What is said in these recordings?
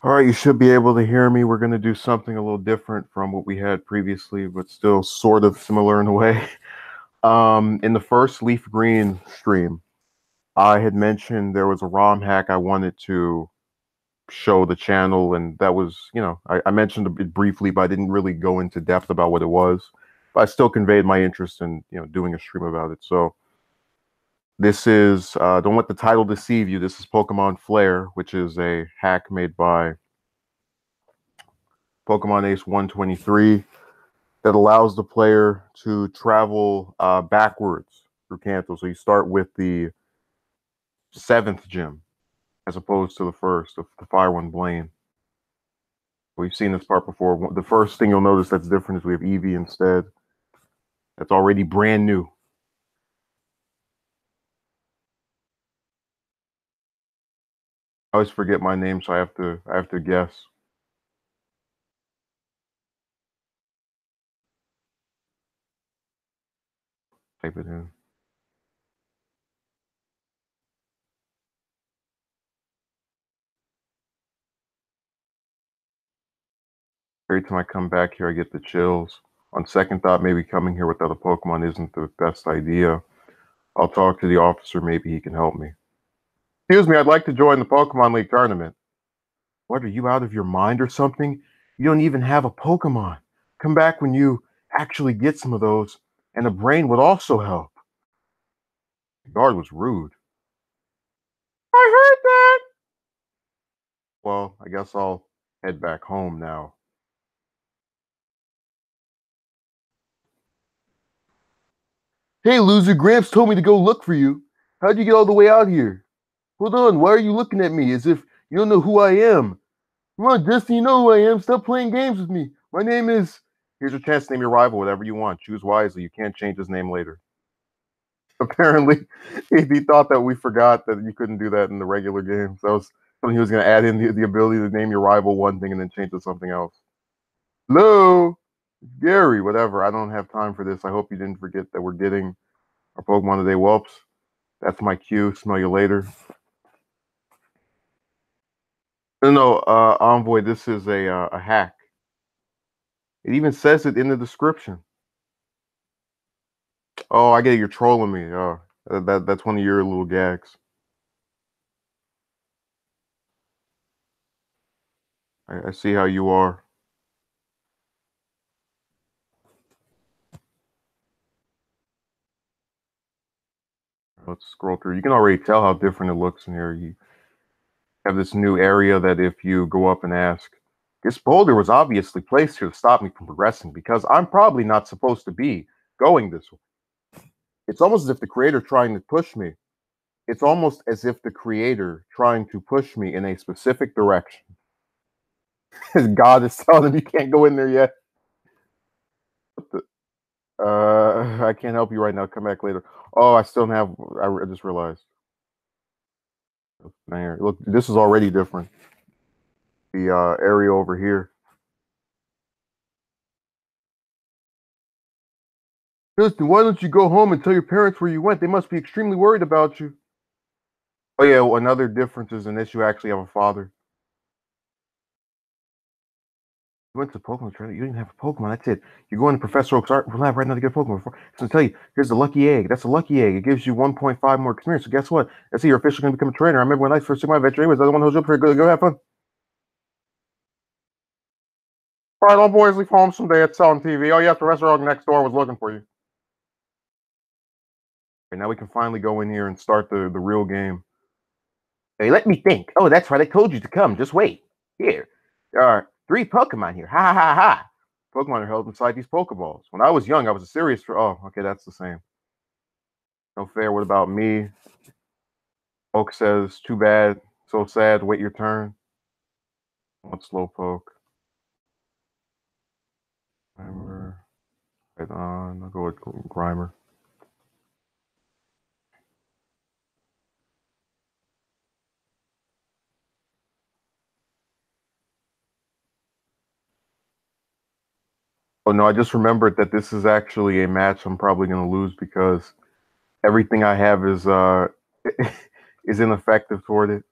All right, you should be able to hear me. We're going to do something a little different from what we had previously, but still sort of similar in a way. In the first Leaf Green stream, I had mentioned there was a ROM hack I wanted to show the channel, and that was, I mentioned it briefly, but I didn't really go into depth about what it was. But I still conveyed my interest in, doing a stream about it. So this is, don't let the title deceive you. This is Pokemon Flare, which is a hack made by Pokemon Ace 123 that allows the player to travel backwards through Kanto. So you start with the seventh gym as opposed to the first, the Fire One Blaine. We've seen this part before. The first thing you'll notice that's different is we have Eevee instead. That's already brand new. I always forget my name, so I have to guess. Type it in. Every time I come back here, I get the chills. On second thought, maybe coming here with other Pokemon isn't the best idea. I'll talk to the officer. Maybe he can help me. Excuse me, I'd like to join the Pokemon League tournament. What, are you out of your mind or something? You don't even have a Pokemon. Come back when you actually get some of those, and a brain would also help. The guard was rude. I heard that. Well, I guess I'll head back home now. Hey, loser, Gramps told me to go look for you. How'd you get all the way out here? Hold on, why are you looking at me as if you don't know who I am? Come on, Dusty, you know who I am. Stop playing games with me. My name is. Here's your chance to name your rival whatever you want. Choose wisely. You can't change his name later. Apparently, he thought that we forgot that you couldn't do that in the regular game. So that was something he was going to add in the ability to name your rival one thing and then change to something else. Hello, Gary, whatever. I don't have time for this. I hope you didn't forget that we're getting our Pokemon today. Whoops. That's my cue. Smell you later. No, Envoy, this is a hack. It even says it in the description. Oh, I get it. You're trolling me. Oh, that's one of your little gags. I see how you are. Let's scroll through. You can already tell how different it looks in here. You have this new area that if you go up and ask, this boulder was obviously placed here to stop me from progressing because I'm probably not supposed to be going this way. It's almost as if the creator trying to push me. It's almost as if the creator trying to push me in a specific direction. God is telling him you can't go in there yet. I can't help you right now. Come back later. Oh, I still don't have. I just realized. Man, look, this is already different. The area over here. Justin, why don't you go home and tell your parents where you went? They must be extremely worried about you. Oh yeah, well, another difference is in this you actually have a father. You went to Pokemon trailer. You didn't have a Pokemon. That's it. You're going to Professor Oak's art lab right now to get a Pokemon. So I tell you, here's the lucky egg. That's a lucky egg. It gives you 1.5 more experience. So guess what? That's it. You're officially going to become a trainer. I remember when I first took my adventure. Anyways, I don't want to hold you up for go have fun. All right, all boys, leave home someday. It's on TV. Oh yes, Professor Oak next door was looking for you. Okay, now we can finally go in here and start the real game. Hey, let me think. Oh, that's right. I told you to come. Just wait. Here. There are 3 Pokemon here. Ha ha ha. Pokemon are held inside these Pokeballs. When I was young, I was a serious. Oh, okay, that's the same. No fair. What about me? Oak says, too bad. So sad. Wait your turn. What Slowpoke? Grimer. Right on. I'll go with Grimer. Oh no, I just remembered that this is actually a match I'm probably gonna lose because everything I have is is ineffective toward it.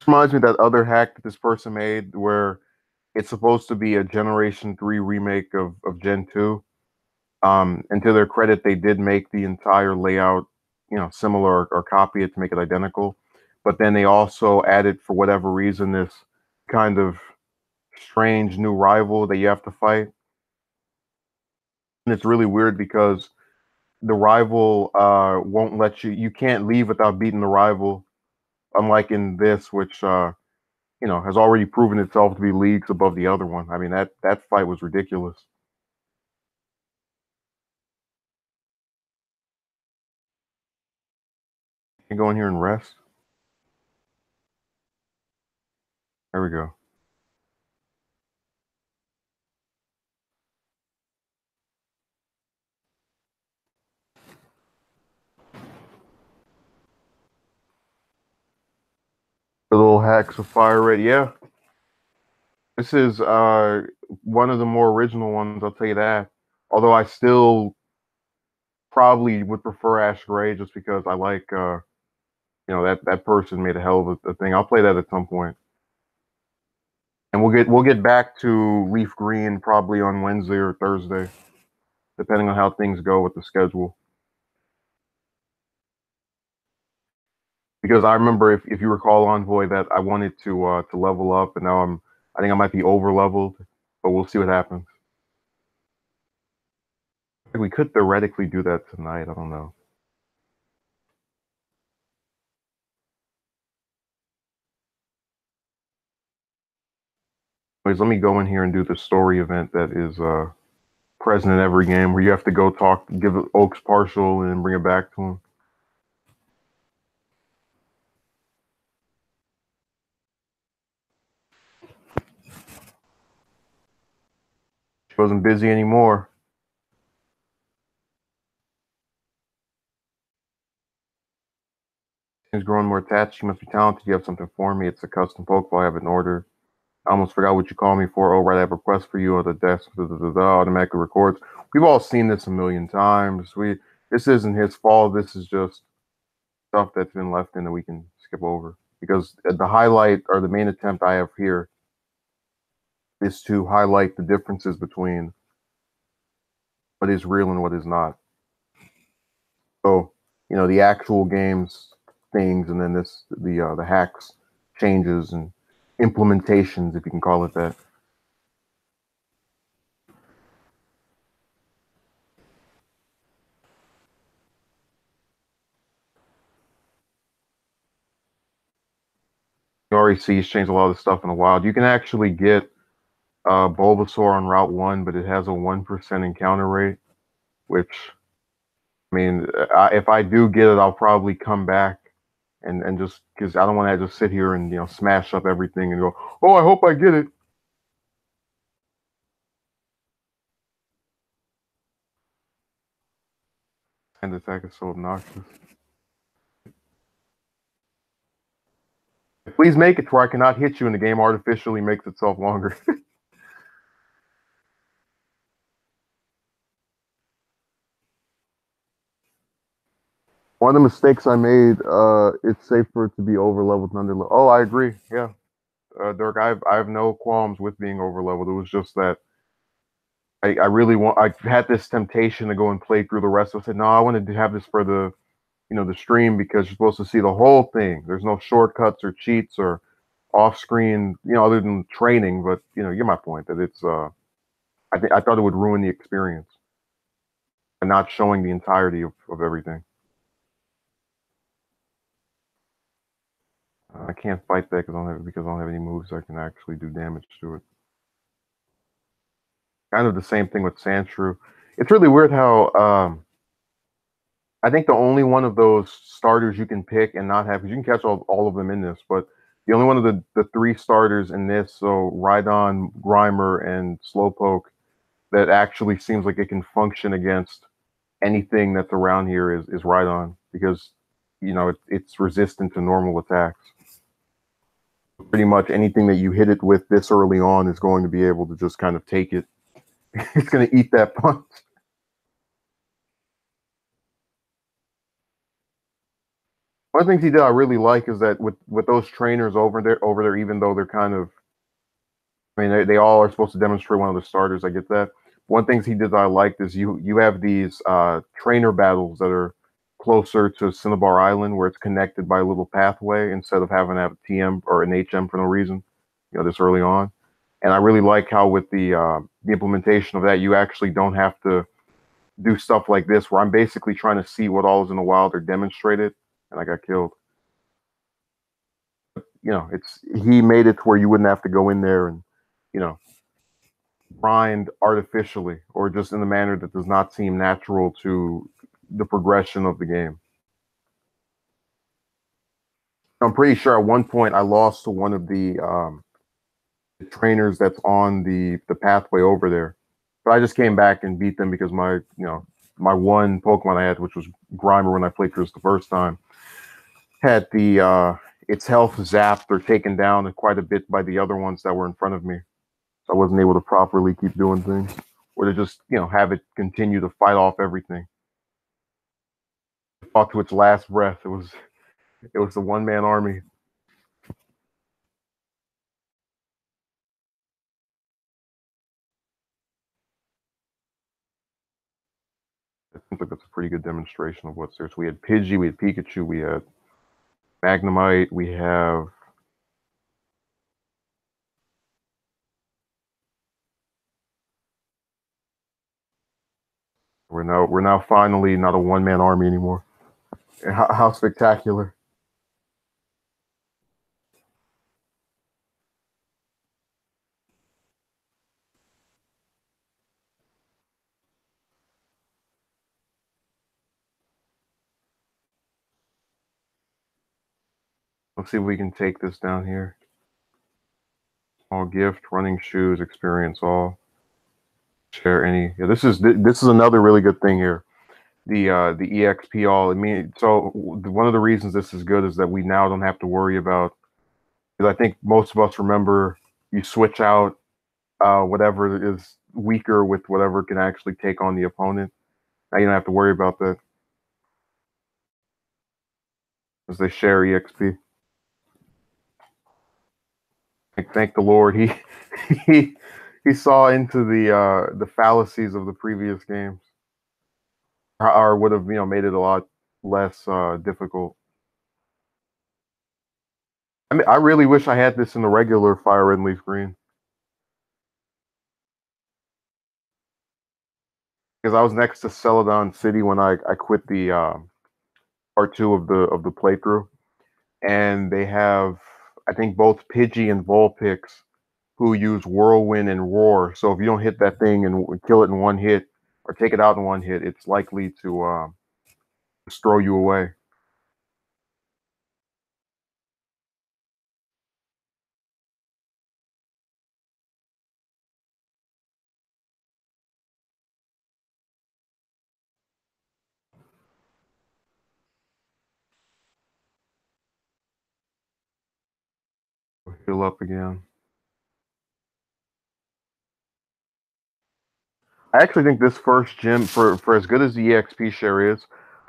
Reminds me of that other hack that this person made where it's supposed to be a Generation 3 remake of Gen 2. And to their credit, they did make the entire layout, similar or copy it to make it identical. But then they also added, for whatever reason, this kind of strange new rival that you have to fight. And it's really weird because the rival won't let you can't leave without beating the rival, unlike in this, which has already proven itself to be leagues above the other one. I mean, that fight was ridiculous. You go in here and rest. There we go. The little hacks of fire red. Yeah, this is one of the more original ones. I'll tell you that. Although I still probably would prefer Ash Gray just because I like that person made a hell of a thing. I'll play that at some point. And we'll get back to Leaf Green probably on Wednesday or Thursday, depending on how things go with the schedule. Because I remember, if you recall, Envoy, that I wanted to level up, and now I think I might be over leveled, but we'll see what happens. We could theoretically do that tonight. I don't know. Anyways, let me go in here and do the story event that is present in every game, where you have to go talk, give Oaks partial, and bring it back to him. She wasn't busy anymore. She's growing more attached. She must be talented. You have something for me. It's a custom Pokeball I have in order. I almost forgot what you called me for. Oh, right, I have a request for you on the desk. Automatically records. We've all seen this a million times. This isn't his fault. This is just stuff that's been left in that we can skip over. Because the highlight, or the main attempt I have here, is to highlight the differences between what is real and what is not. So, the actual games things, and then the hacks, changes, and implementations, if you can call it that. You already see he's changed a lot of stuff in the wild. You can actually get Bulbasaur on Route 1, but it has a 1% encounter rate, which, I mean, if I do get it, I'll probably come back and just, because I don't want to just sit here and smash up everything and go, oh, I hope I get it. And attack is so obnoxious. Please make it to where I cannot hit you and the game artificially makes itself longer. One of the mistakes I made, it's safer to be over leveled than under leveled. Oh, I agree. Yeah. Dirk, I have no qualms with being over leveled. It was just that I really I had this temptation to go and play through the rest of it. I said, no, I wanted to have this for the stream, because you're supposed to see the whole thing. There's no shortcuts or cheats or off screen, other than training. But you get my point, that it's I thought it would ruin the experience and not showing the entirety of everything. I can't fight that because I don't have any moves that can actually do damage to it. Kind of the same thing with Sandshrew. It's really weird how I think the only one of those starters you can pick and not have, because you can catch all of them in this, but the only one of the three starters in this, so Rhydon, Grimer, and Slowpoke, that actually seems like it can function against anything that's around here is Rhydon, because it's resistant to normal attacks. Pretty much anything that you hit it with this early on is going to be able to just kind of take it. It's going to eat that punch. One of the things he did I really like is that with those trainers over there, even though they're kind of, I mean, they all are supposed to demonstrate one of the starters. I get that. One things he did that I liked is you have these trainer battles that are closer to Cinnabar Island, where it's connected by a little pathway instead of having to have a TM or an HM for no reason, this early on. And I really like how with the implementation of that, you actually don't have to do stuff like this, where I'm basically trying to see what all is in the wild or demonstrated, and I got killed. It's he made it to where you wouldn't have to go in there and you know grind artificially or just in a manner that does not seem natural to the progression of the game. I'm pretty sure at one point I lost to one of the trainers that's on the pathway over there, but I just came back and beat them because my one Pokemon I had, which was Grimer when I played through this the first time, had the its health zapped or taken down quite a bit by the other ones that were in front of me. So I wasn't able to properly keep doing things, or to just have it continue to fight off everything. It fought to its last breath. It was the one man army. It seems like that's a pretty good demonstration of what's there. So we had Pidgey, we had Pikachu, we had Magnemite, we have. We're now finally not a one man army anymore. How spectacular! Let's see if we can take this down here. All gift, running shoes, experience all. Share any. Yeah, this is another really good thing here. The EXP all. I mean, so one of the reasons this is good is that we now don't have to worry about. Because I think most of us remember you switch out whatever is weaker with whatever can actually take on the opponent. Now you don't have to worry about that as they share EXP. Thank the Lord, he he he saw into the fallacies of the previous games, or would have made it a lot less difficult. I mean, I really wish I had this in the regular Fire Red and Leaf Green, because I was next to Celadon City when I quit the part two of the playthrough, and they have, I think, both Pidgey and Vulpix who use Whirlwind and Roar. So if you don't hit that thing and kill it in one hit or take it out in one hit, it's likely to just throw you away. Heal up again. I actually think this first gym, for as good as the EXP share is,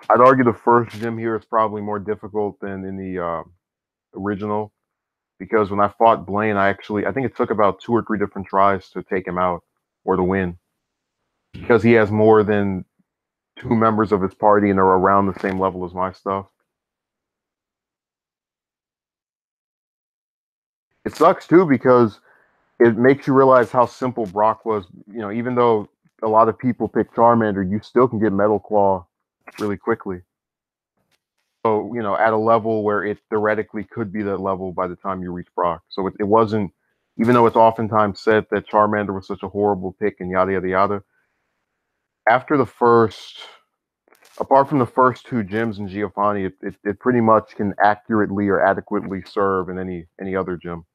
I'd argue the first gym here is probably more difficult than in the original. Because when I fought Blaine, I think it took about 2 or 3 different tries to take him out or to win. Because he has more than 2 members of his party and they're around the same level as my stuff. It sucks too because it makes you realize how simple Brock was. Even though a lot of people pick Charmander, you still can get Metal Claw really quickly. So, at a level where it theoretically could be that level by the time you reach Brock. So it wasn't, even though it's oftentimes said that Charmander was such a horrible pick and yada, yada, yada. After the first, apart from the first 2 gyms in Giovanni, it pretty much can accurately or adequately serve in any other gym.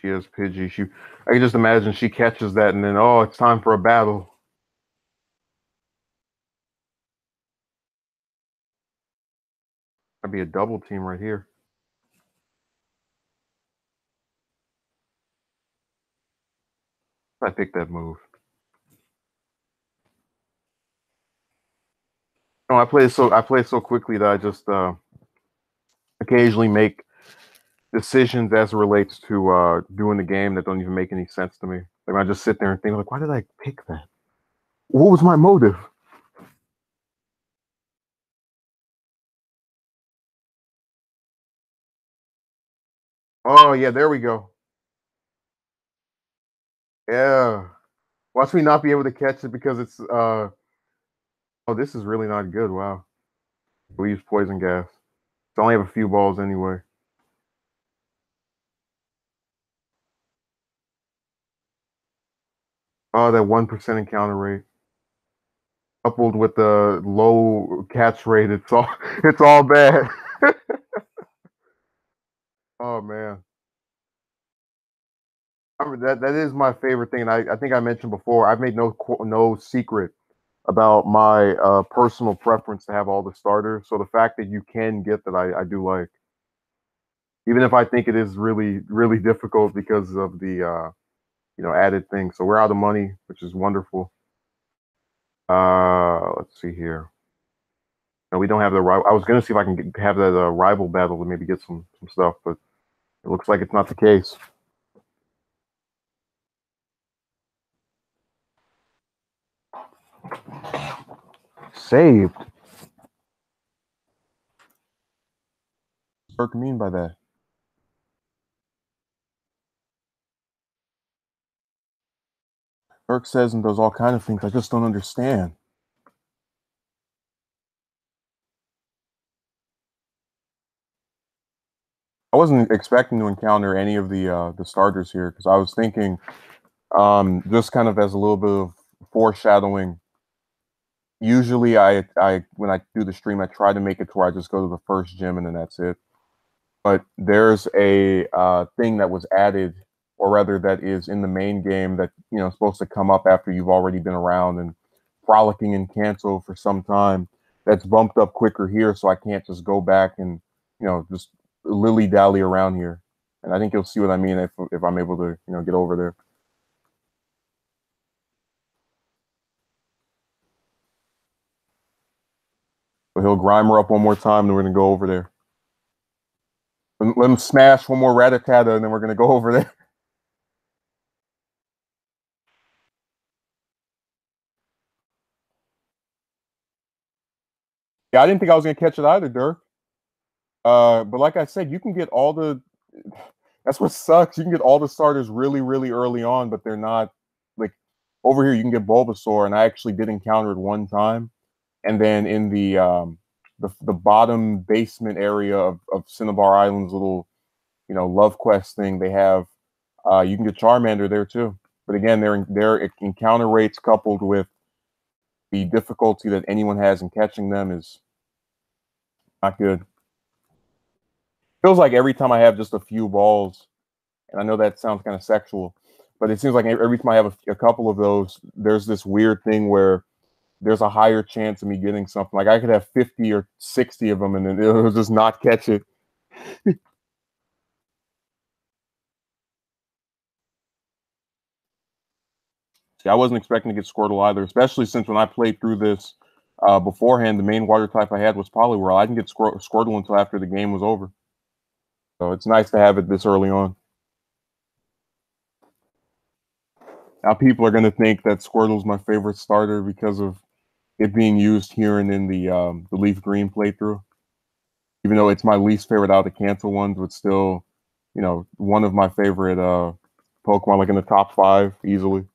She has Pidgey. I can just imagine she catches that and then, oh, it's time for a battle. That'd be a double team right here. I picked that move. No, I play so quickly that I just occasionally make decisions as it relates to doing the game that don't even make any sense to me. Like I just sit there and think like, why did I pick that? What was my motive? Oh yeah, there we go. Yeah. Watch me not be able to catch it because it's oh, this is really not good. Wow. We use poison gas. I only have a few balls anyway. Oh, that 1% encounter rate. Coupled with the low catch rate, it's all bad. Oh man. That is my favorite thing. And I think I mentioned before, I've made no secret about my personal preference to have all the starters. So the fact that you can get that, I do like, even if I think it is really really difficult because of the added thing. So we're out of money, which is wonderful. Let's see here. No, we don't have the rival. I was gonna see if I can have that rival battle to maybe get some stuff, but it looks like it's not the case. Saved. What do you mean by that? Burke says and does all kind of things. I just don't understand. I wasn't expecting to encounter any of the starters here because I was thinking, just kind of as a little bit of foreshadowing. Usually, I when I do the stream, I try to make it to where I just go to the first gym and then that's it. But there's a thing that was added, or rather, that is in the main game that is supposed to come up after you've already been around and frolicking in Kanto for some time. That's bumped up quicker here, so I can't just go back and just lily dally around here. And I think you'll see what I mean if I'm able to get over there. But he'll grime her up one more time, and we're gonna go over there. Let him smash one more Rattata, and then we're gonna go over there. Yeah, I didn't think I was gonna catch it either, Dirk. But like I said, you can get all the. That's what sucks. You can get all the starters really, really early on, but they're not like over here. You can get Bulbasaur, and I actually did encounter it one time, and then in the bottom basement area of Cinnabar Island's little Love Quest thing, they have you can get Charmander there too. But again, their encounter rates coupled with the difficulty that anyone has in catching them is not good. Feels like every time I have just a few balls, and I know that sounds kind of sexual, but it seems like every time I have a couple of those, there's this weird thing where there's a higher chance of me getting something. Like I could have 50 or 60 of them, and then it'll just not catch it. See, I wasn't expecting to get Squirtle either, especially since when I played through this beforehand, the main water type I had was Poliwhirl. I didn't get Squirtle until after the game was over. So it's nice to have it this early on. Now people are going to think that Squirtle's my favorite starter because of it being used here and in the Leaf Green playthrough. Even though it's my least favorite out of the Kanto ones, but still, one of my favorite Pokemon, like in the top 5 easily.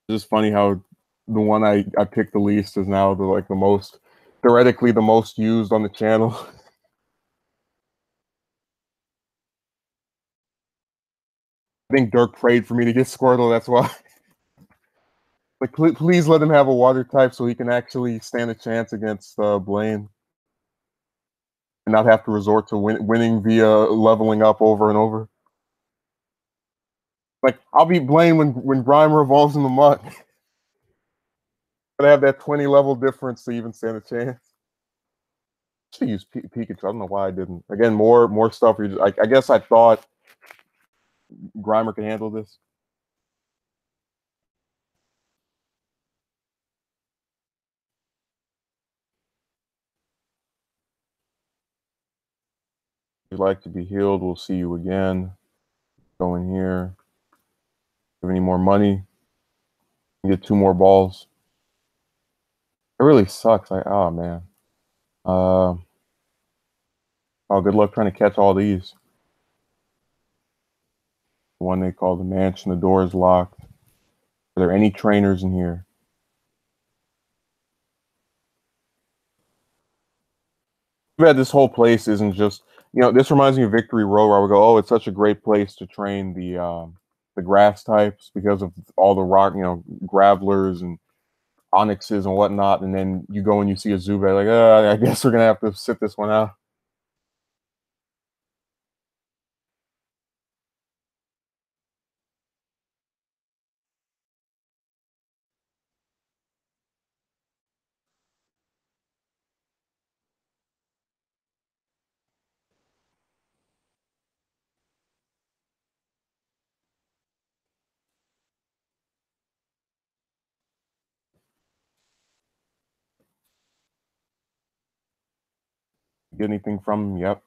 It's just funny how the one I picked the least is now the most theoretically the most used on the channel. I think Dirk prayed for me to get Squirtle. That's why. Like, please let him have a water type so he can actually stand a chance against Blaine and not have to resort to winning via leveling up over and over. Like, I'll beat Blaine when Grimer evolves in the mud. But I have that 20 level difference to even stand a chance. I should use Pikachu. I don't know why I didn't. Again, more stuff. I guess I thought Grimer could handle this. If you'd like to be healed, we'll see you again. Go in here. Have any more money? Get 2 more balls. It really sucks. Oh man. Uh, oh, good luck trying to catch all these. The one they call the mansion. The door is locked. Are there any trainers in here? Too bad this whole place isn't just, this reminds me of Victory Row, where I would go, oh, it's such a great place to train the grass types because of all the rock, gravelers and onyxes and whatnot, and then you go and you see a Zubat, like, I guess we're gonna have to sit this one out. Get anything from him? Yep.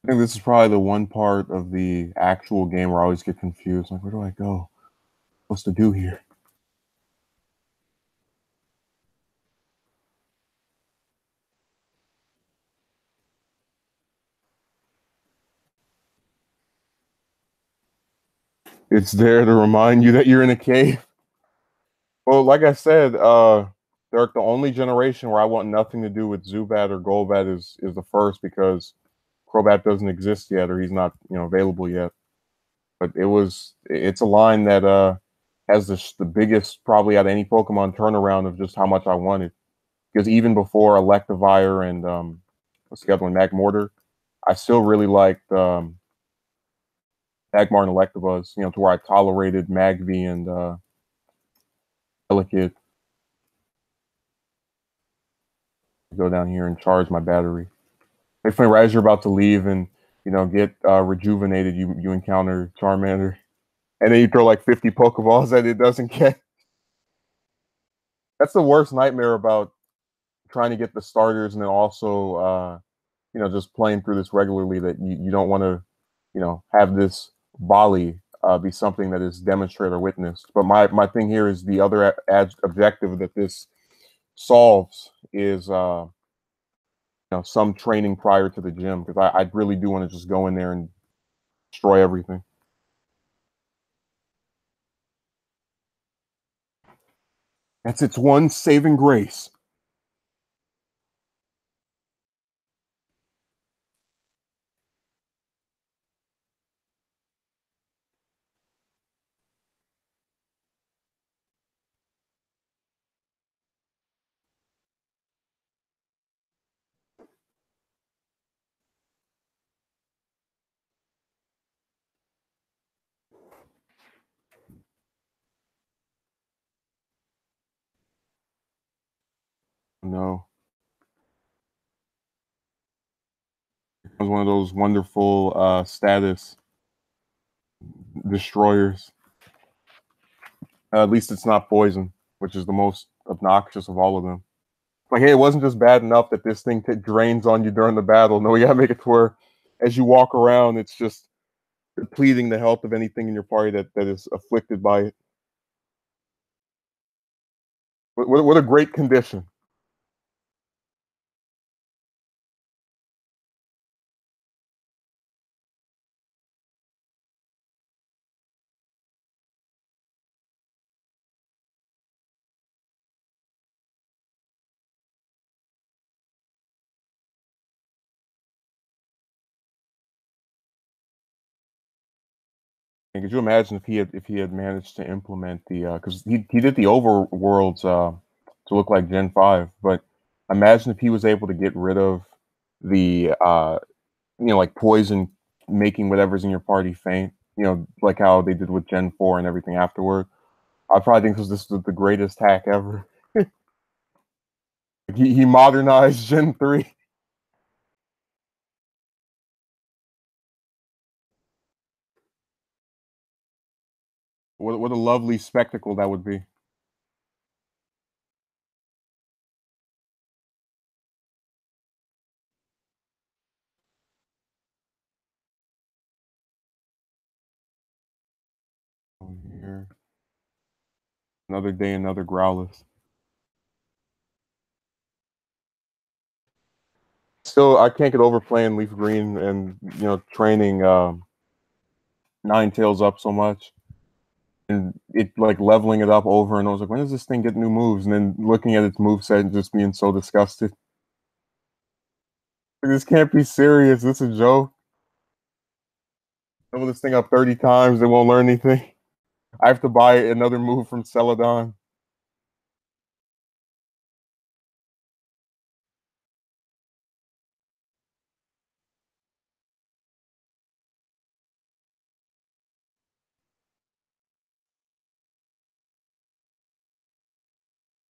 I think this is probably the one part of the actual game where I always get confused. Like, where do I go? What's to do here? It's there to remind you that you're in a cave. Well, like I said, they're the only generation where I want nothing to do with Zubat or Golbat is the first, because Crobat doesn't exist yet, or he's not available yet. But it's a line that has the biggest, probably out of any Pokemon, turnaround of just how much I wanted. Because even before Electivire and what's the other one, Magmortar, I still really liked Magmar and Electabuzz, to where I tolerated Magby and Elekid. Go down here and charge my battery. It's funny, right as you're about to leave and get rejuvenated, you encounter Charmander, and then you throw like 50 Pokeballs that it doesn't get. That's the worst nightmare about trying to get the starters, and then also just playing through this regularly, that you don't want to have this volley be something that is demonstrated or witnessed. But my thing here is the other objective that this solves is some training prior to the gym, because I really do want to just go in there and destroy everything. That's its one saving grace. No, it was one of those wonderful status destroyers. At least it's not poison, which is the most obnoxious of all of them. Like, hey, it wasn't just bad enough that this thing drains on you during the battle. No, you gotta make it to where, as you walk around, it's just depleting the health of anything in your party that is afflicted by it. What a great condition. And could you imagine if he had managed to implement the because he did the overworlds to look like Gen 5, but imagine if he was able to get rid of the like poison making whatever's in your party faint, like how they did with Gen 4 and everything afterward. I probably think this was the greatest hack ever. He modernized Gen 3. What a lovely spectacle that would be. Here. Another day, another Growlithe. Still, I can't get over playing Leaf Green and training Ninetales up so much, and it like leveling it up over and I was like, when does this thing get new moves? And then looking at its moveset and just being so disgusted. Like, this can't be serious. This is a joke. Level this thing up 30 times, it won't learn anything. I have to buy another move from Celadon.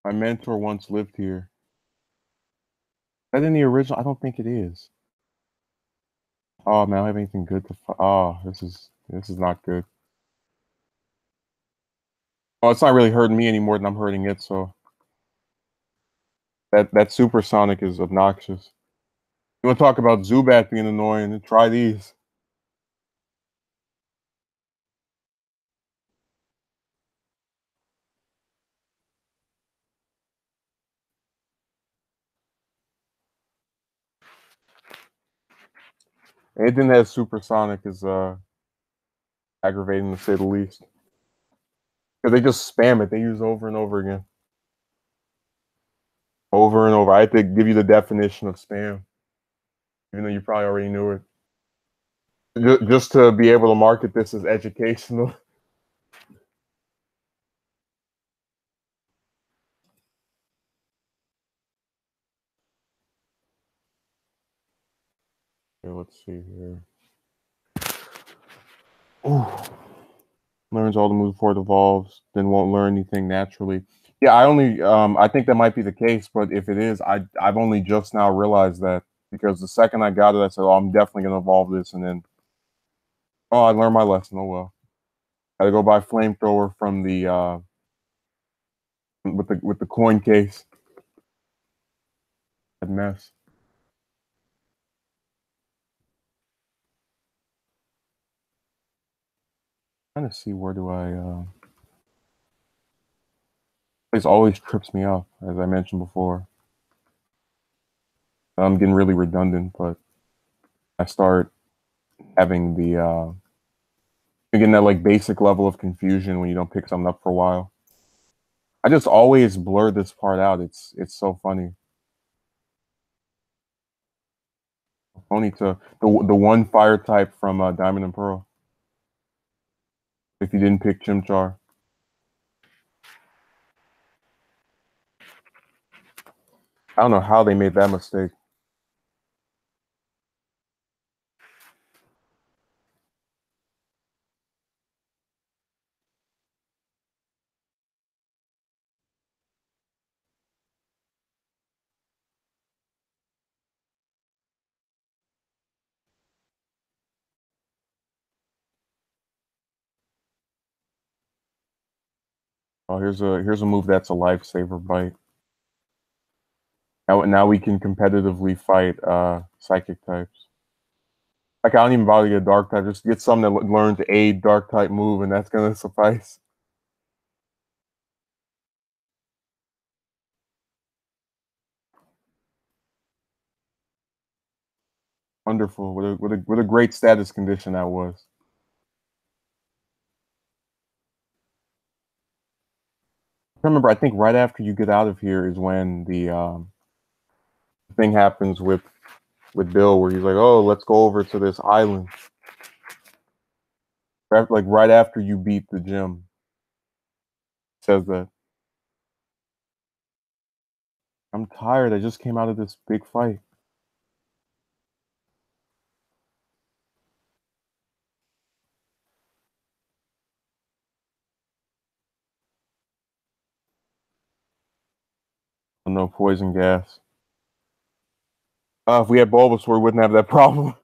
My mentor once lived here. Is that in the original? I don't think it is. Oh man, I don't have anything good to. Oh, this is not good. Oh, it's not really hurting me any more than I'm hurting it. So that supersonic is obnoxious. You want to talk about Zubat being annoying? Try these. Anything that has supersonic is aggravating to say the least. Because they just spam it. They use it over and over again. Over and over. I had to give you the definition of spam, even though you probably already knew it. Just to be able to market this as educational. Okay, let's see here. Ooh. Learns all the moves before it evolves, then won't learn anything naturally. Yeah, I think that might be the case, but if it is, I've only just now realized that because the second I got it, I said, "Oh, I'm definitely gonna evolve this," and then, oh, I learned my lesson. Oh well, gotta go buy flamethrower from the with the coin case. That mess. Trying to see where do I. This always trips me up, as I mentioned before. I'm getting really redundant, but I start having the getting that like basic level of confusion when you don't pick something up for a while. I just always blur this part out. It's so funny. Only to the one fire type from Diamond and Pearl. If you didn't pick Chimchar, I don't know how they made that mistake. Oh, here's a move that's a lifesaver bite. Now we can competitively fight psychic types. Like I don't even bother to get a dark type. Just get something that learns a dark type move, and that's gonna suffice. Wonderful. What a great status condition that was. I remember, I think right after you get out of here is when the thing happens with Bill, where he's like, "Oh, let's go over to this island." Like right after you beat the gym, says that. I'm tired. I just came out of this big fight. No poison gas. If we had Bulbasaur, we wouldn't have that problem.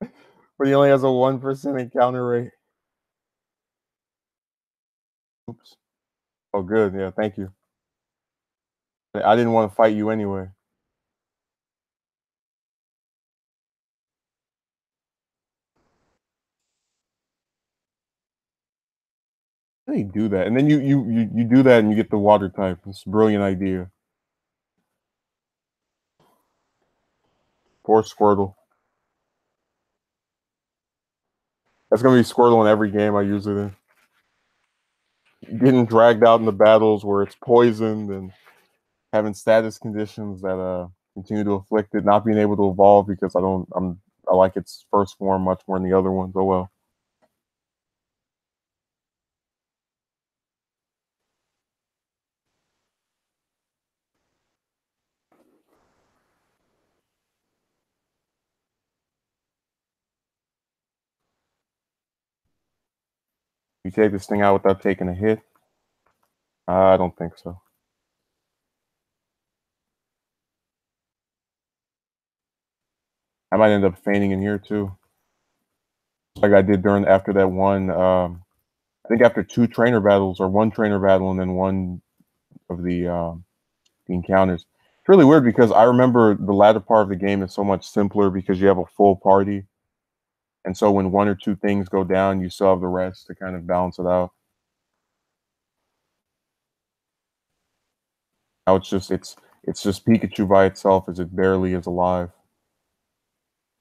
But he only has a 1% encounter rate. Oops. Oh, good. Yeah, thank you. I didn't want to fight you anyway. How do you do that? And then you do that and you get the water type. It's a brilliant idea. Poor Squirtle. That's gonna be Squirtle in every game I use it in. Getting dragged out in the battles where it's poisoned and having status conditions that continue to afflict it, not being able to evolve because I like its first form much more than the other ones. Oh well. You take this thing out without taking a hit? I don't think so. I might end up fainting in here too, like I did during after that one. I think after two trainer battles or one trainer battle and then one of the encounters. It's really weird because I remember the latter part of the game is so much simpler because you have a full party, and so when one or two things go down, you still have the rest to kind of balance it out. Now it's just Pikachu by itself as it barely is alive.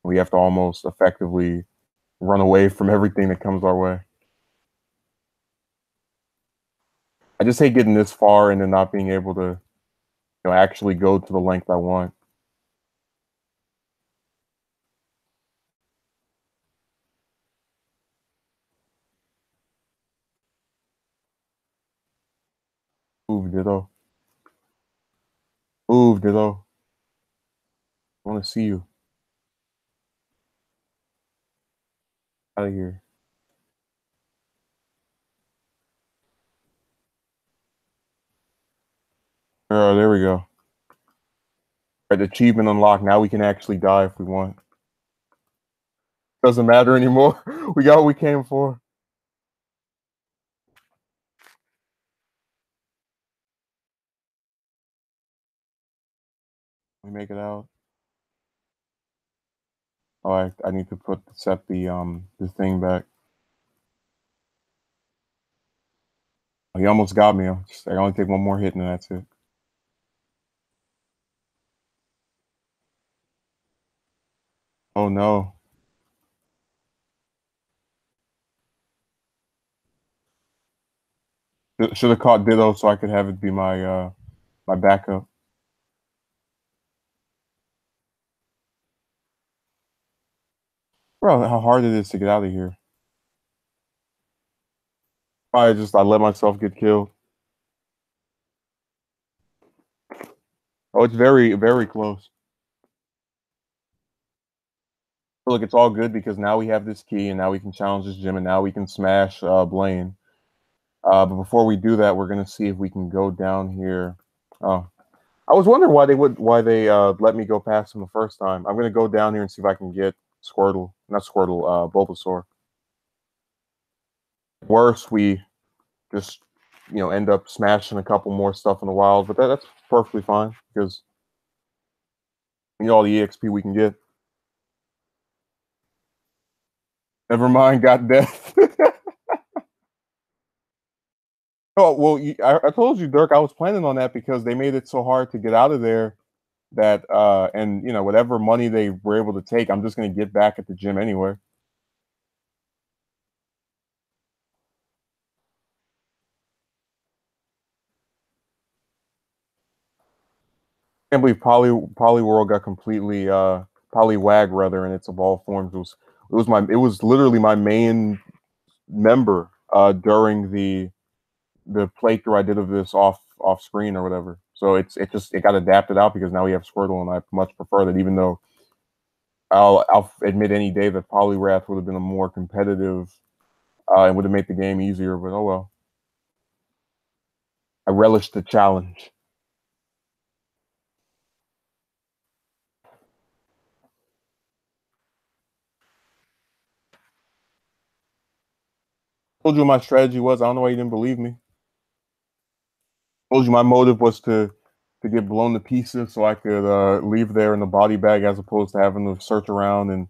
We have to almost effectively run away from everything that comes our way. I just hate getting this far and then not being able to, actually go to the length I want. Move, Ditto. Move, Ditto. I want to see you out of here. Oh, there we go. Right, achievement unlocked. Now we can actually die if we want. Doesn't matter anymore. We got what we came for. We make it out. Oh, I need to set the thing back. He almost got me. I only take one more hit and then that's it. Oh no. Should have caught Ditto so I could have it be my backup. Bro, how hard it is to get out of here. I let myself get killed. Oh, it's very, very close. Look, it's all good because now we have this key and now we can challenge this gym and now we can smash Blaine. But before we do that, we're gonna see if we can go down here. Oh, I was wondering why they let me go past him the first time. I'm gonna go down here and see if I can get Squirtle, not Squirtle, Bulbasaur. Worse, we just end up smashing a couple more stuff in the wild, but that's perfectly fine because all the EXP we can get. Never mind, got death. Oh well, I told you, Dirk. I was planning on that because they made it so hard to get out of there that and whatever money they were able to take, I'm just gonna get back at the gym anyway. Can't believe Poly World got completely Polywag rather in its evolved forms. It was literally my main member during the playthrough I did of this off screen or whatever. So it got adapted out because now we have Squirtle, and I much prefer that. Even though I'll admit any day that Poliwrath would have been a more competitive and would have made the game easier. But oh well, I relish the challenge. Told you what my strategy was. I don't know why you didn't believe me. Told you my motive was to get blown to pieces so I could leave there in the body bag as opposed to having to search around and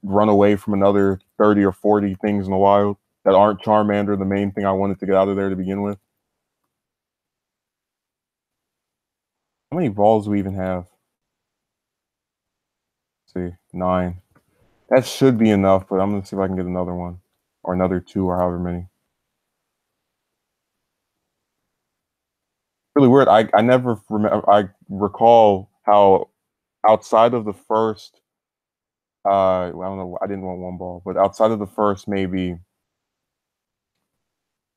run away from another 30 or 40 things in the wild that aren't Charmander, the main thing I wanted to get out of there to begin with. How many balls do we even have? Let's see, 9. That should be enough, but I'm gonna see if I can get another one or another 2 or however many. Really weird. I never remember. I recall how outside of the first, well, I don't know. I didn't want one ball, but outside of the first, maybe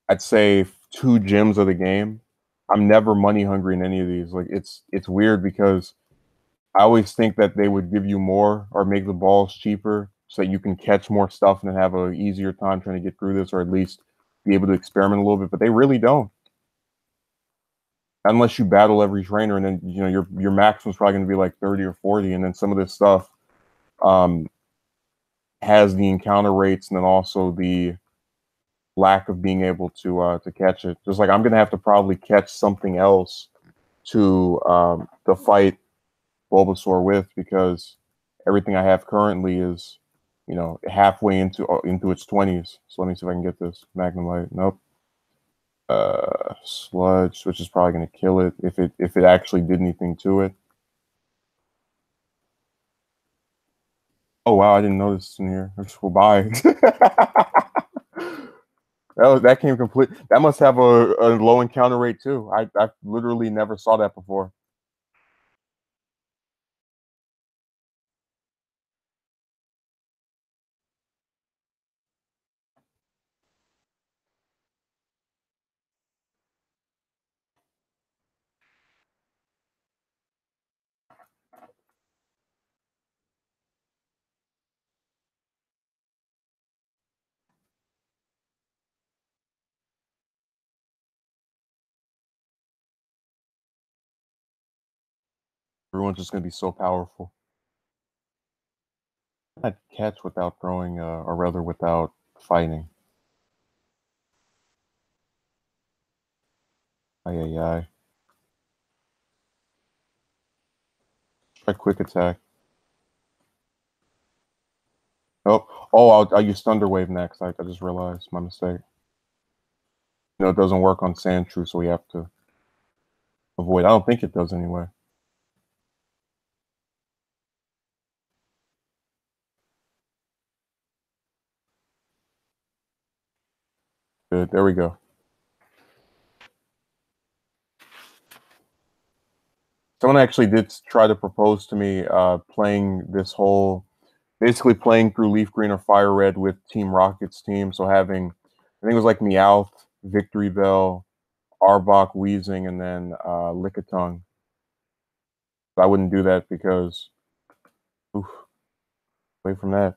I'd say 2 gyms of the game. I'm never money hungry in any of these. Like it's weird because I always think that they would give you more or make the balls cheaper so that you can catch more stuff and then have a easier time trying to get through this, or at least be able to experiment a little bit. But they really don't, unless you battle every trainer, and then your maximum's probably going to be like 30 or 40, and then some of this stuff um, has the encounter rates and then also the lack of being able to catch it. Just like I'm going to have to probably catch something else to fight Bulbasaur with, because everything I have currently is, halfway into its 20s. So let me see if I can get this Magnemite. Nope. Sludge, which is probably going to kill it if it actually did anything to it. Oh wow, I didn't notice in here. Well, bye. That came complete. That must have a low encounter rate too. I literally never saw that before. Everyone's just gonna be so powerful. I'd catch without throwing, or rather without fighting. Ay ay ay. Try quick attack. Oh, I'll use Thunder Wave next. I just realized my mistake. No, it doesn't work on Sandshrew, so we have to avoid. I don't think it does anyway. Good. There we go. Someone actually did try to propose to me playing this whole, basically playing through Leaf Green or Fire Red with Team Rocket's team. So having, I think it was like Meowth, Victory Bell, Arbok, Weezing, and then Lickitung. But I wouldn't do that because, oof, away from that.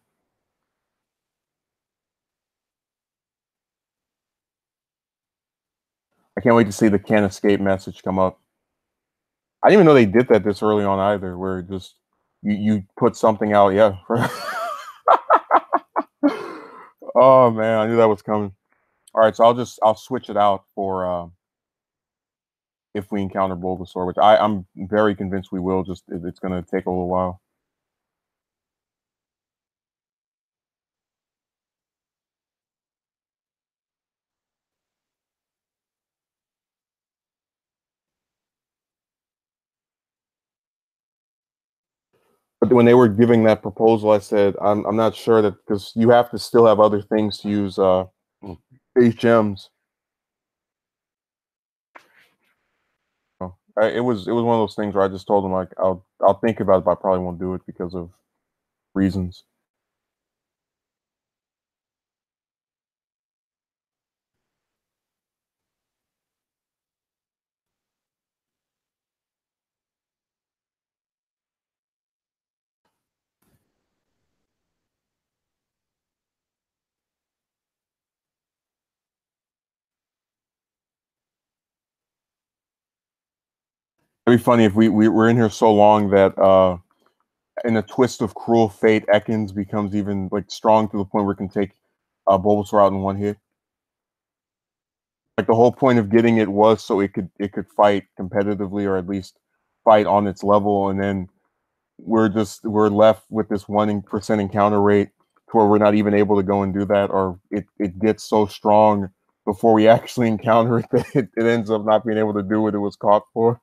I can't wait to see the Can't Escape message come up. I didn't even know they did that this early on either, where just you put something out. Yeah. Oh man, I knew that was coming. All right, so I'll switch it out for if we encounter Bulbasaur, which I'm very convinced we will. Just it's going to take a little while. But when they were giving that proposal, I said, I'm not sure that because you have to still have other things to use HMs. So it was one of those things where I just told them like I'll think about it, but I probably won't do it because of reasons. It'd be funny if we were in here so long that in a twist of cruel fate, Ekans becomes even like strong to the point where it can take Bulbasaur out in one hit. Like the whole point of getting it was so it could fight competitively or at least fight on its level, and then we're left with this 1% encounter rate to where we're not even able to go and do that, or it gets so strong before we actually encounter it that it ends up not being able to do what it was caught for.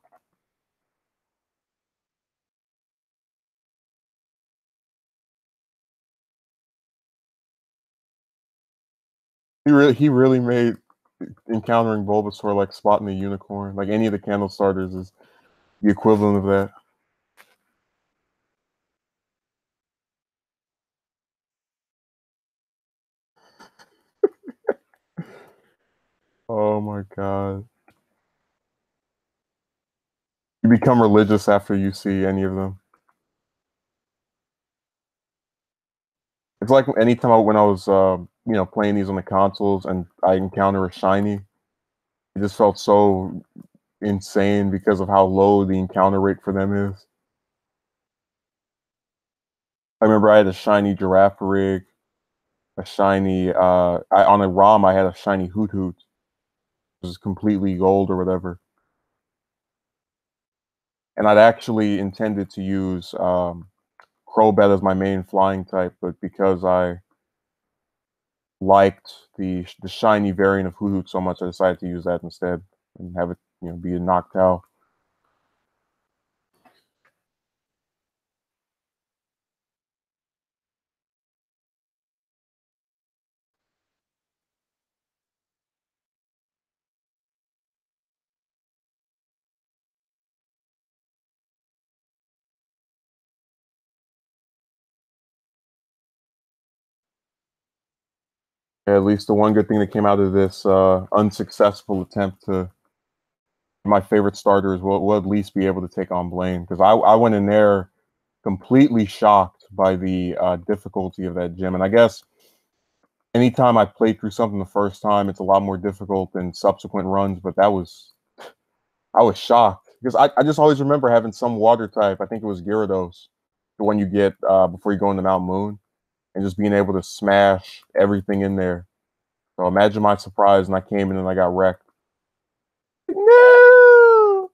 He really made encountering Bulbasaur like spotting a unicorn. Like any of the candle starters is the equivalent of that. Oh my god. You become religious after you see any of them. It's like anytime when I was playing these on the consoles and I encounter a shiny, it just felt so insane because of how low the encounter rate for them is. I remember I had a shiny giraffe rig, a shiny on a ROM I had a shiny Hoot Hoot, which is completely gold or whatever. And I'd actually intended to use Crobat as my main flying type, but because I liked the shiny variant of Hoot Hoot so much, I decided to use that instead and have it be a Noctowl. At least the one good thing that came out of this unsuccessful attempt to my favorite starters will at least be able to take on Blaine, because I went in there completely shocked by the difficulty of that gym. And I guess anytime I played through something the first time, it's a lot more difficult than subsequent runs. But I was shocked because I just always remember having some water type. I think it was Gyarados, the one you get before you go into Mount Moon, and just being able to smash everything in there. So imagine my surprise, and I came in and I got wrecked. No!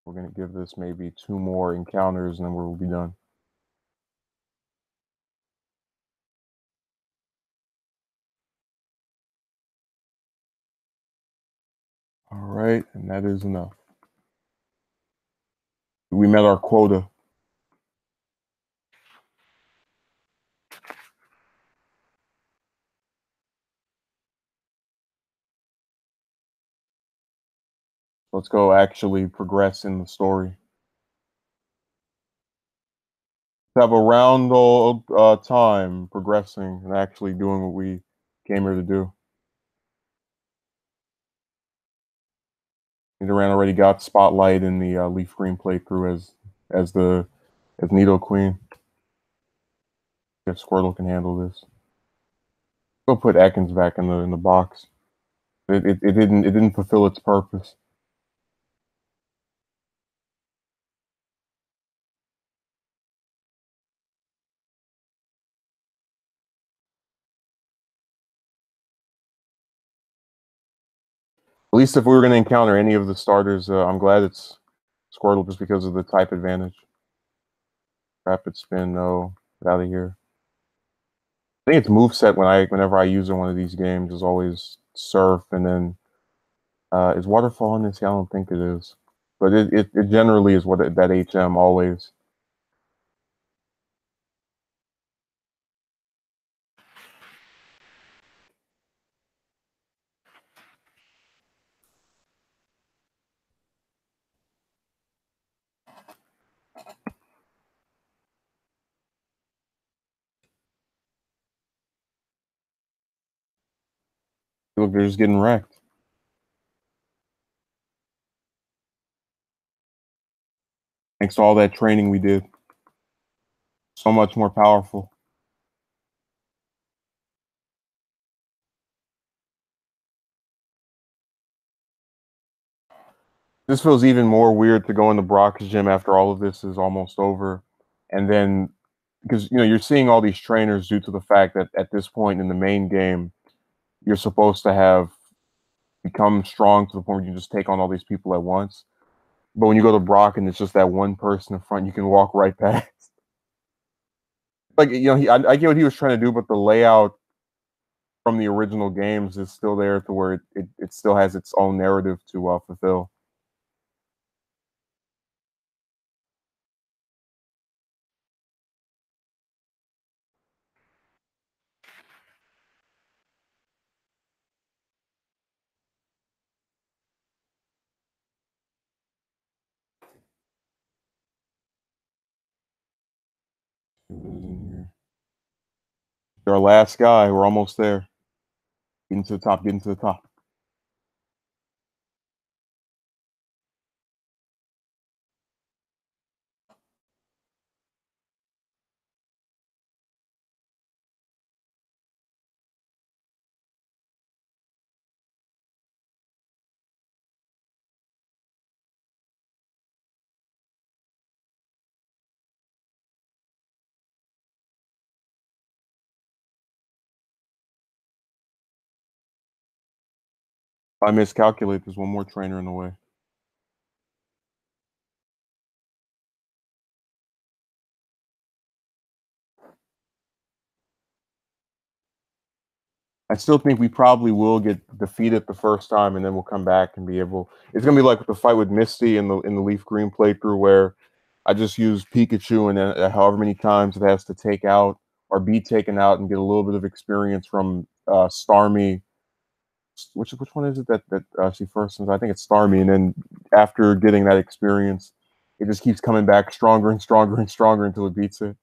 We're gonna give this maybe 2 more encounters, and then we'll be done. All right, and that is enough. We met our quota. Let's go actually progress in the story. Have a round old time progressing and actually doing what we came here to do. Nidoran already got spotlight in the Leaf Green playthrough as the as Nido Queen. If Squirtle can handle this, go put Ekans back in the box. It didn't fulfill its purpose. At least if we were going to encounter any of the starters, I'm glad it's Squirtle just because of the type advantage. Rapid Spin, no, get out of here. I think its moveset whenever I use in one of these games is always Surf, and then is Waterfall in this? Yeah, I don't think it is. But it generally is what that HM always. Look, they're just getting wrecked. Thanks to all that training we did. So much more powerful. This feels even more weird to go into Brock's gym after all of this is almost over. And then, because, you're seeing all these trainers due to the fact that at this point in the main game, you're supposed to have become strong to the point where you just take on all these people at once. But when you go to Brock and it's just that one person in front, you can walk right past. Like, I get what he was trying to do, but the layout from the original games is still there to where it still has its own narrative to fulfill. Our last guy. We're almost there. Getting to the top. Getting to the top. If I miscalculate, there's one more trainer in the way. I still think we probably will get defeated the first time, and then we'll come back and be able. It's gonna be like the fight with Misty in the Leaf Green playthrough, where I just use Pikachu, and then however many times it has to take out or be taken out, and get a little bit of experience from Starmie. Which one is it that she first sends? I think it's Starmie, and then after getting that experience, it just keeps coming back stronger and stronger and stronger until it beats it.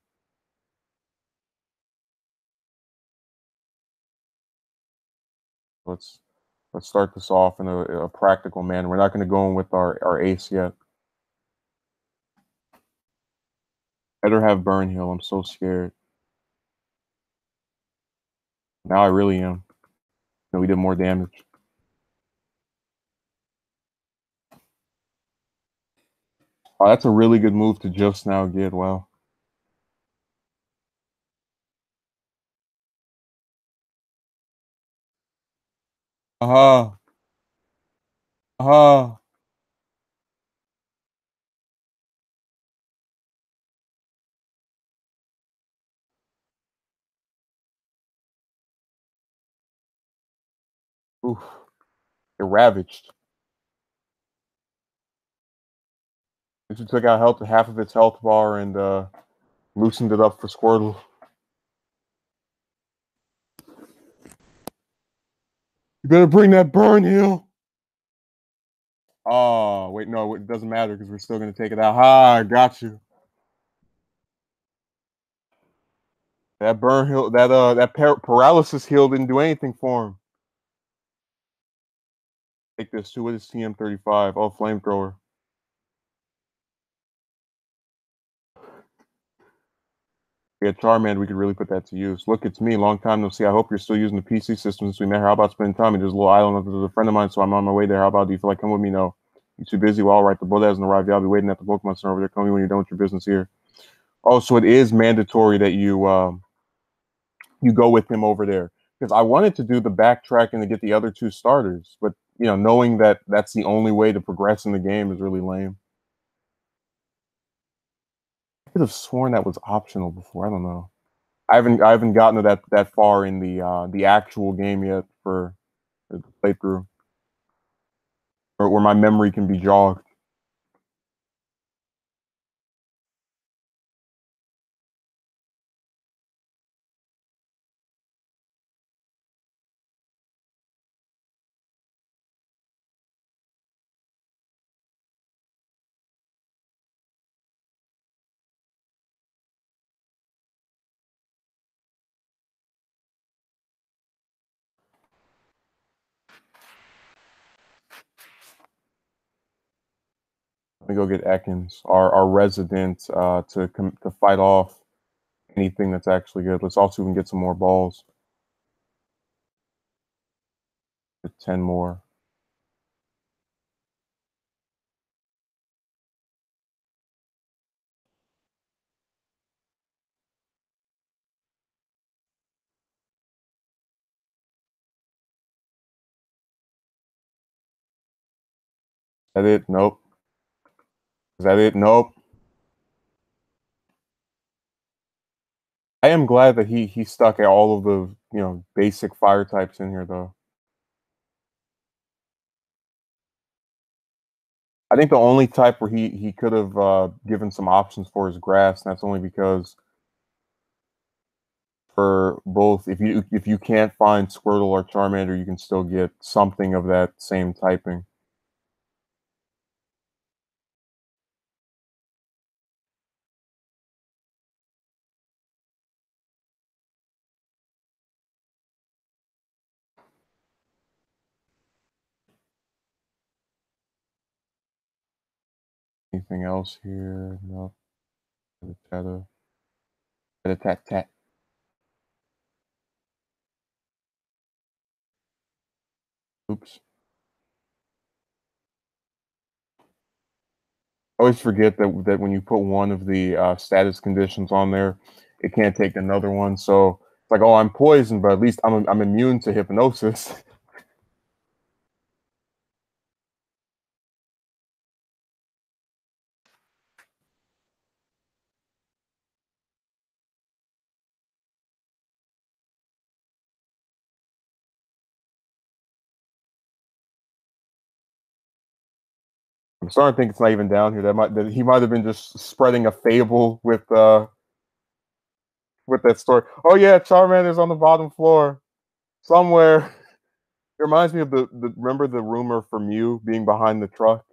Let's let's start this off in a practical manner. We're not going to go in with our ace yet. Better have burn heal. I'm so scared. Now I really am. We did more damage. Oh, that's a really good move to just now get. Wow. Aha. Aha. Oof. It ravaged. It took out half of its health bar and loosened it up for Squirtle. You better bring that burn heal. Oh, wait, no, it doesn't matter because we're still going to take it out. Ha, I got you. That burn heal, that paralysis heal didn't do anything for him. Take this too. What is TM35? Oh, flamethrower. Yeah, Charmander, we could really put that to use. Look, it's me. Long time no see. I hope you're still using the PC system since we met here. How about spending time? There's a little island. There's a friend of mine, so I'm on my way there. How about, do you feel like coming with me? No. You too busy? Well, all right. The boat hasn't arrived yet. I'll be waiting at the Pokemon Center over there. Call me when you're done with your business here. Oh, so it is mandatory that you go with him over there. Because I wanted to do the backtracking to get the other two starters, but knowing that that's the only way to progress in the game is really lame. I could have sworn that was optional before. I don't know. I haven't gotten to that far in the actual game yet for the playthrough, or where my memory can be jogged. Let me go get Ekans, our resident, to fight off anything that's actually good. Let's also even get some more balls. Get 10 more. Is that it? Nope. Is that it? Nope. I am glad that he stuck at all of the basic fire types in here though. I think the only type where he could have given some options for is grass, and that's only because for both, if you can't find Squirtle or Charmander, you can still get something of that same typing. Anything else here? No. Tat tat tat. Oops. I always forget that when you put one of the status conditions on there, it can't take another one. So it's like, oh, I'm poisoned, but at least I'm immune to hypnosis. I'm starting to think it's not even down here. That he might have been just spreading a fable with that story. Oh yeah, Charmander's on the bottom floor somewhere. It reminds me of the remember the rumor for Mew being behind the truck,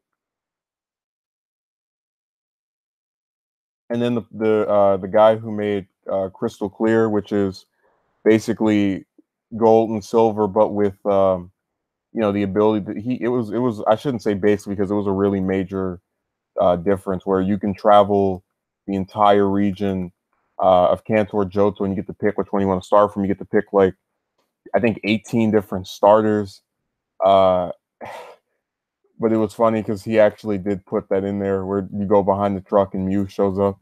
and then the guy who made Crystal Clear, which is basically gold and silver, but with the ability that it was I shouldn't say basically because it was a really major difference where you can travel the entire region of Kanto or Johto, and you get to pick which one you want to start from. You get to pick like I think 18 different starters. Uh, but it was funny because he actually did put that in there where you go behind the truck and Mew shows up.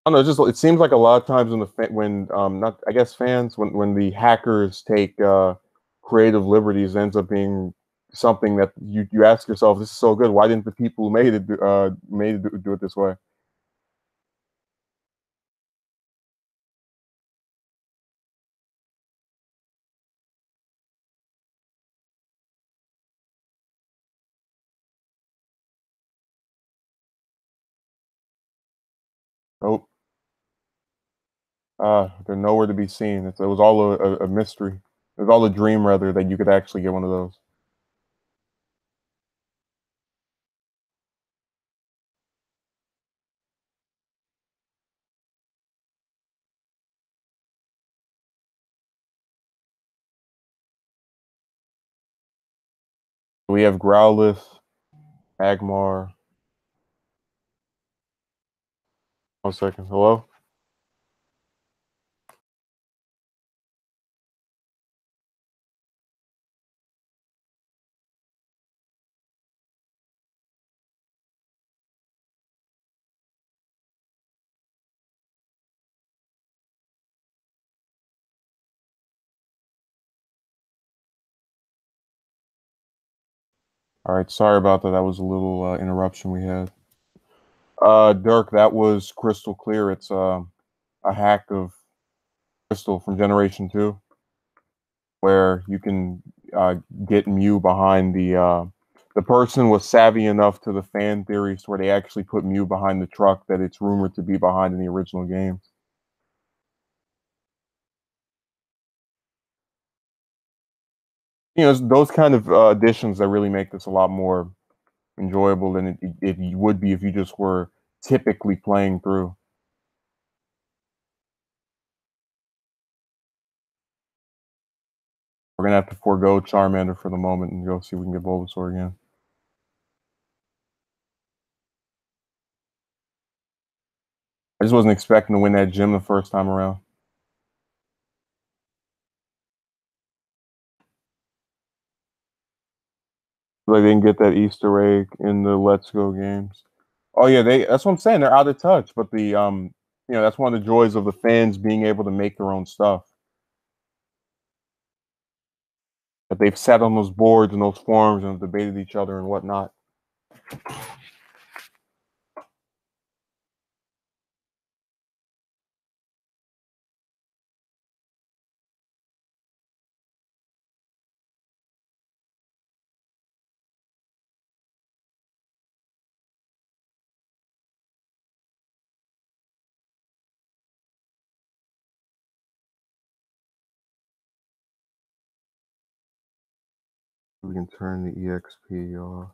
I don't know. It seems like a lot of times when not I guess fans when the hackers take creative liberties, it ends up being something that you ask yourself, this is so good. Why didn't the people who made it do it this way? Nope. They're nowhere to be seen. It was all a mystery. It was all a dream, rather, that you could actually get one of those. We have Growlithe, Agmar. One second. Hello? All right. Sorry about that. That was a little interruption we had. Dirk, that was Crystal Clear. It's a hack of Crystal from Generation 2 where you can get Mew behind the person was savvy enough to the fan theories where they actually put Mew behind the truck that it's rumored to be behind in the original games. It's those kind of additions that really make this a lot more enjoyable than it would be if you just were typically playing through. We're gonna have to forego Charmander for the moment and go see if we can get Bulbasaur again. I just wasn't expecting to win that gym the first time around. Like they didn't get that Easter egg in the Let's Go games. Oh yeah, that's what I'm saying. They're out of touch. But that's one of the joys of the fans being able to make their own stuff. That they've sat on those boards and those forums and debated each other and whatnot. We can turn the EXP off.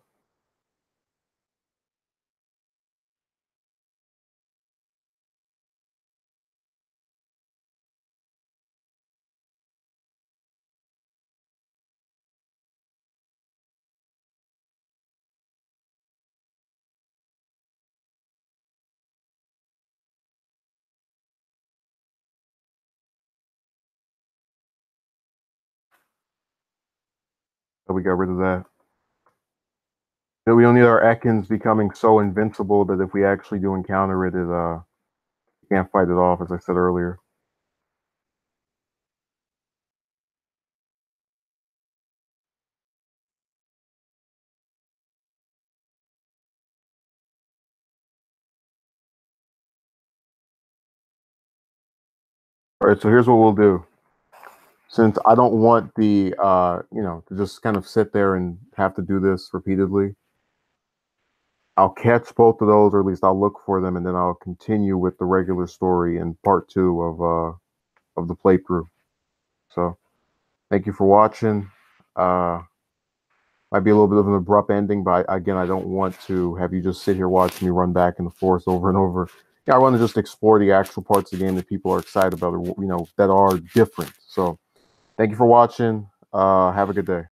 So we got rid of that. We don't need our Ekans becoming so invincible that if we actually do encounter it, we can't fight it off, as I said earlier. All right, so here's what we'll do. Since I don't want to just kind of sit there and have to do this repeatedly, I'll catch both of those, or at least I'll look for them, and then I'll continue with the regular story in part 2 of the playthrough. So, thank you for watching. Might be a little bit of an abrupt ending, but again, I don't want to have you just sit here watching me run back and forth over and over. Yeah, I want to just explore the actual parts of the game that people are excited about, or that are different. So, thank you for watching. Have a good day.